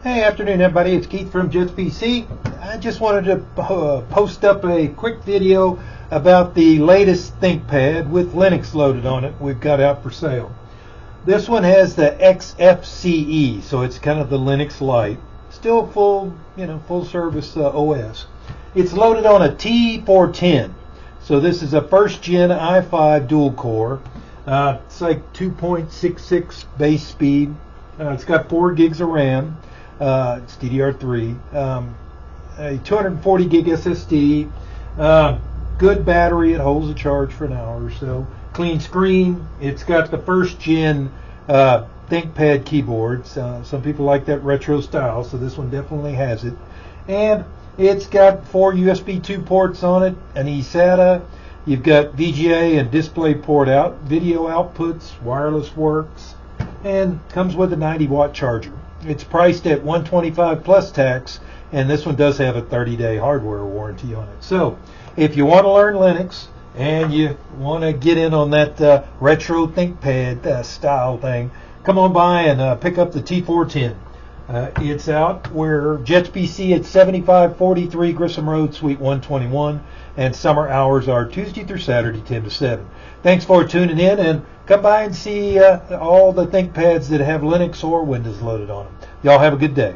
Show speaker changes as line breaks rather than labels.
Hey, afternoon everybody, it's Keith from XFCE. I just wanted to post up a quick video about the latest ThinkPad with Linux loaded on it we've got out for sale. This one has the XFCE, so it's kind of the Linux Lite. Still full service OS. It's loaded on a T410. So this is a first gen i5 dual core. It's like 2.66 base speed. It's got 4 gigs of RAM. It's DDR3, a 240 gig SSD, good battery, it holds a charge for an hour or so, clean screen. It's got the first gen ThinkPad keyboards. Some people like that retro style, so this one definitely has it. And it's got 4 USB 2 ports on it, an eSATA. You've got VGA and DisplayPort out, video outputs, wireless works, and comes with a 90-watt charger. It's priced at $125 plus tax, and this one does have a 30-day hardware warranty on it. So if you want to learn Linux and you want to get in on that retro ThinkPad style thing, come on by and pick up the T410. It's out where XFCE at 7543 Grissom Road, Suite 121, and summer hours are Tuesday through Saturday, 10 to 7. Thanks for tuning in, and come by and see all the ThinkPads that have Linux or Windows loaded on them. Y'all have a good day.